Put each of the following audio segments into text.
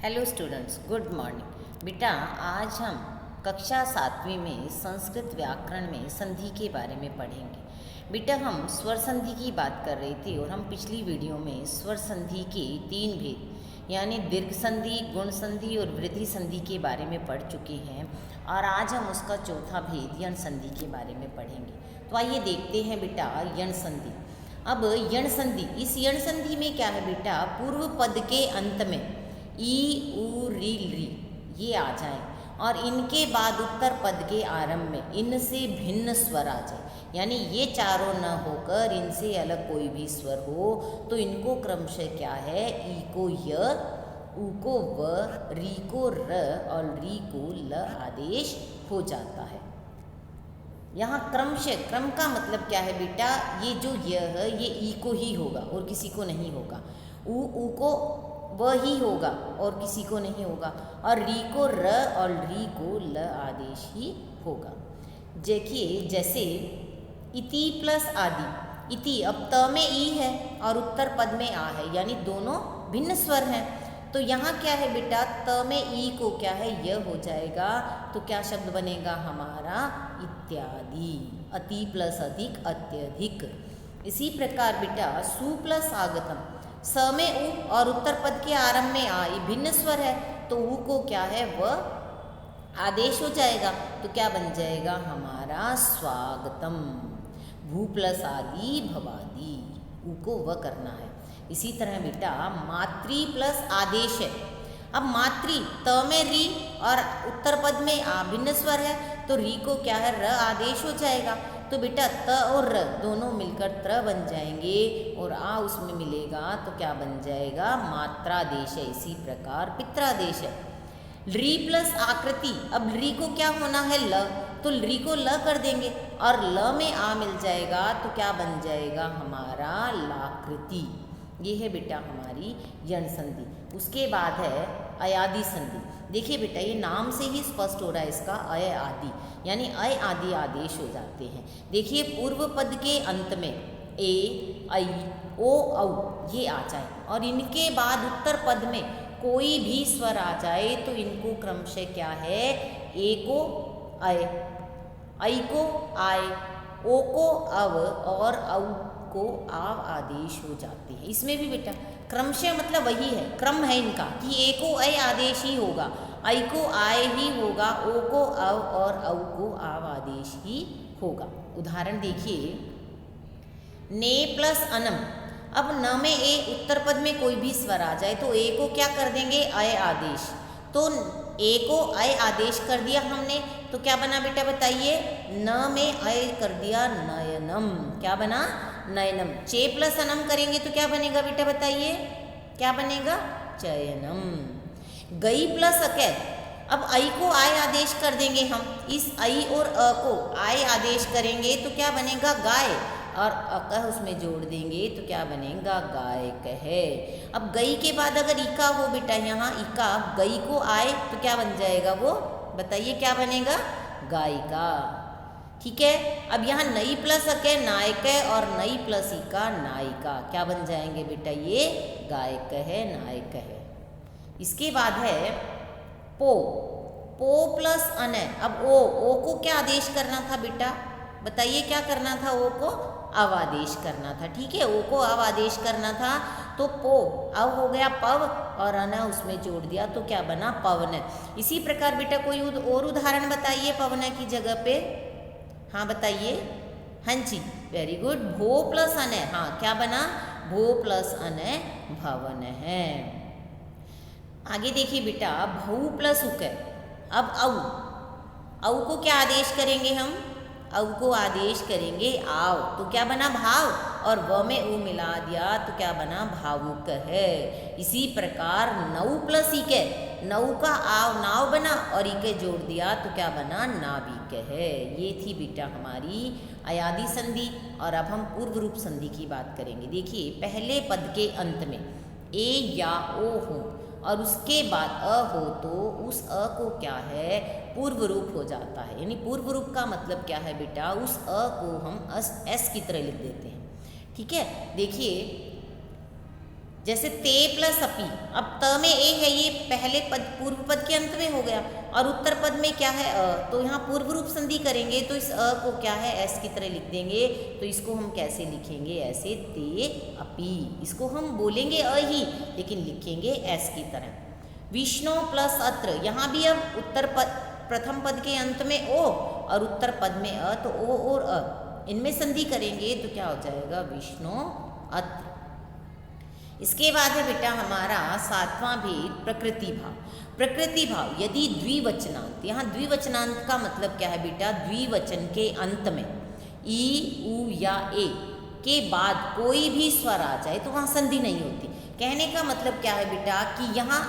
Hello students, good morning. बेटा आज हम कक्षा 7वीं में संस्कृत व्याकरण में संधि के बारे में पढ़ेंगे। बेटा हम स्वर संधि की बात कर रहे थे और हम पिछली वीडियो में स्वर संधि के 3 भेद यानी दीर्घ संधि, गुण संधि और वृद्धि संधि के बारे में पढ़ चुके हैं और आज हम उसका चौथा भेद यण संधि के बारे में पढ़ेंगे। तो आइए देखते हैं बेटा यण संधि। अब यण संधि, इस यण संधि में क्या है बेटा, पूर्व पद के अंत में ई उ री री ये आ जाए और इनके बाद उत्तर पद के आरंभ में इनसे भिन्न स्वर आ जाए, यानी ये चारों न होकर इनसे अलग कोई भी स्वर हो तो इनको क्रमशः क्या है, ई को य, उ को व, री को र और री को ल आदेश हो जाता है। यहाँ क्रमशः, क्रम का मतलब क्या है बेटा, ये जो य है ये ई को ही होगा और किसी को नहीं होगा, उ को वह ही होगा और किसी को नहीं होगा, और री को र और री को ल आदेश ही होगा। देखिए जैसे इति प्लस आदि, इति अब त में ई है और उत्तर पद में आ है, यानी दोनों भिन्न स्वर हैं। तो यहाँ क्या है बेटा, त में ई को क्या है य हो जाएगा, तो क्या शब्द बनेगा हमारा इत्यादि, अति प्लस अधिक अत्यधिक। इसी प्रकार बेटा सु प्लस आगतम, स में उ और उत्तर पद के आरंभ में आ, ये भिन्न स्वर है तो उ को क्या है व आदेश हो जाएगा, तो क्या बन जाएगा हमारा स्वागतम। भू प्लस आदि भवादि, उ को व करना है। इसी तरह बेटा मातृ प्लस आदेश है। अब मातृ त में री और उत्तर पद में आ भिन्न स्वर है तो री को क्या है र आदेश हो जाएगा, तो बेटा त और र दोनों मिलकर त्र बन जाएंगे और आ उसमें मिलेगा तो क्या बन जाएगा मात्रादेश है। इसी प्रकार पित्रादेश है। री प्लस आकृति, अब री को क्या होना है ल, तो री को ल कर देंगे और ल में आ मिल जाएगा तो क्या बन जाएगा हमारा लाकृति। ये है बेटा हमारी यण संधि। उसके बाद है अयादि संधि। देखिए बेटा ये नाम से ही स्पष्ट हो रहा है इसका अय आदि, यानी अय आदि आदेश हो जाते हैं। देखिए पूर्व पद के अंत में ए, ऐ, ओ, औ ये आ जाए और इनके बाद उत्तर पद में कोई भी स्वर आ जाए तो इनको क्रमशः क्या है, ए को अय, ऐ को आय, ओ को अव और औ को आव आदेश हो जाते हैं। इसमें भी बेटा क्रमशः मतलब वही है, क्रम है इनका कि ए को अय आदेश ही होगा, ऐ को आय ही होगा, ओ को अव और औ को आव आदेश ही होगा। उदाहरण देखिए ने प्लस अनम, अब न में ए उत्तर पद में कोई भी स्वर आ जाए तो ए को क्या कर देंगे अय आदेश, तो ए को अय आदेश कर दिया हमने तो क्या बना बेटा बताइए, न में अय कर दिया नयनम, क्या बना नयनम। चे प्लस अनम करेंगे तो क्या बनेगा बेटा बताइए, क्या बनेगा चयनम। गई प्लस अकै, अब ऐ को आय आदेश कर देंगे हम, इस ऐ और अ को आय आदेश करेंगे तो क्या बनेगा गाय और अकह उसमें जोड़ देंगे तो क्या बनेगा गाय कहे। अब गई के बाद अगर इका हो बेटा, यहाँ इका गई को आए तो क्या बन जाएगा वो बताइए, क्या बनेगा गायिका। ठीक है, अब यहाँ नई प्लस अके नायक है और नई प्लस इका नायिका, क्या बन जाएंगे बेटा ये गायक है नायक है। इसके बाद है पो, पो प्लस अन, अब ओ को क्या आदेश करना था बेटा बताइए, क्या करना था, ओ को अव आदेश करना था। ठीक है, ओ को अव आदेश करना था तो पो अव हो गया पव और अन उसमें जोड़ दिया तो क्या बना पवन। इसी प्रकार बेटा कोई और उदाहरण बताइए पवन की जगह पे, हाँ बताइए, हाँ जी वेरी गुड, भो प्लस अन, हाँ क्या बना भो प्लस अन भवन है। आगे देखिए बेटा भू प्लस उक, अब औ को क्या आदेश करेंगे हम, औ को आदेश करेंगे आव तो क्या बना भाव और व में उ मिला दिया तो क्या बना भावुक है। इसी प्रकार नौ प्लस इके, नौ का आव नाव बना और इके जोड़ दिया तो क्या बना नाविक है। ये थी बेटा हमारी अयादि संधि। और अब हम पूर्व रूप संधि की बात करेंगे। देखिए पहले पद के अंत में ए या ओ हो और उसके बाद अ हो तो उस अ को क्या है पूर्व रूप हो जाता है, यानी पूर्व रूप का मतलब क्या है बेटा, उस अ को हम एस की तरह लिख देते हैं। ठीक है, देखिए जैसे ते प्लस अपी, अब त में ए है, ये पहले पद पूर्व पद के अंत में हो गया, और उत्तर पद में क्या है अ, तो यहाँ पूर्व रूप संधि करेंगे तो इस अ को क्या है एस की तरह लिख देंगे। तो इसको हम कैसे लिखेंगे, ऐसे ते अपी, इसको हम बोलेंगे अ ही लेकिन लिखेंगे एस की तरह। विष्णु प्लस अत्र, यहाँ भी अब उत्तर पद प्रथम पद के अंत में ओ और उत्तर पद में अ, तो ओ और अ इनमें संधि करेंगे तो क्या हो जाएगा विष्णु अत्र। इसके बाद है बेटा हमारा सातवां भेद प्रकृति भाव। प्रकृति भाव यदि द्विवचनांत, यहाँ द्विवचनांत का मतलब क्या है बेटा, द्विवचन के अंत में ई उ या ए के बाद कोई भी स्वर आ जाए तो वहाँ संधि नहीं होती। कहने का मतलब क्या है बेटा कि यहाँ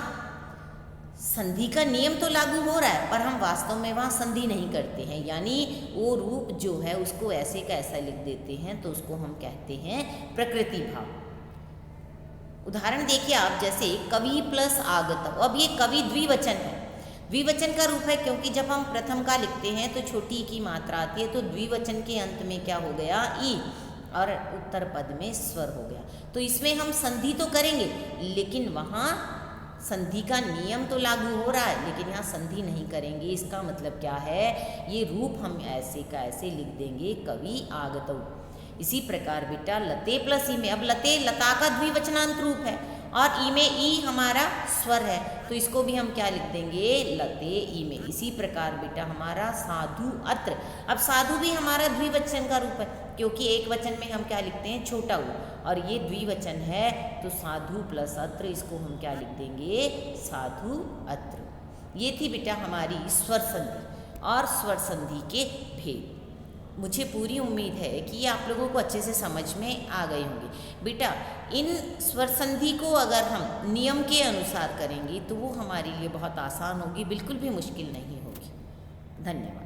संधि का नियम तो लागू हो रहा है पर हम वास्तव में वहाँ संधि नहीं करते हैं, यानी वो रूप जो है उसको ऐसे का ऐसा लिख देते हैं, तो उसको हम कहते हैं प्रकृति भाव। उदाहरण देखिए आप, जैसे कवि प्लस आगत, अब ये कवि द्विवचन है, द्विवचन का रूप है क्योंकि जब हम प्रथम का लिखते हैं तो छोटी की मात्रा आती है, तो द्विवचन के अंत में क्या हो गया ई और उत्तर पद में स्वर हो गया। तो इसमें हम संधि तो करेंगे लेकिन वहाँ संधि का नियम तो लागू हो रहा है लेकिन यहाँ संधि नहीं करेंगे। इसका मतलब क्या है, ये रूप हम ऐसे का ऐसे लिख देंगे कवि आगतौ। इसी प्रकार बेटा लते प्लस ई में, अब लते लता का द्विवचनांत रूप है और ई में ई हमारा स्वर है, तो इसको भी हम क्या लिख देंगे लते ई में। इसी प्रकार बेटा हमारा साधु अत्र, अब साधु भी हमारा द्विवचन का रूप है क्योंकि एक वचन में हम क्या लिखते हैं छोटा ऊ, और ये द्विवचन है तो साधु प्लस अत्र, इसको हम क्या लिख देंगे साधु अत्र। ये थी बेटा हमारी स्वर संधि और स्वर संधि के भेद। मुझे पूरी उम्मीद है कि ये आप लोगों को अच्छे से समझ में आ गई होंगी। बेटा इन स्वर संधि को अगर हम नियम के अनुसार करेंगे तो वो हमारे लिए बहुत आसान होगी, बिल्कुल भी मुश्किल नहीं होगी। धन्यवाद।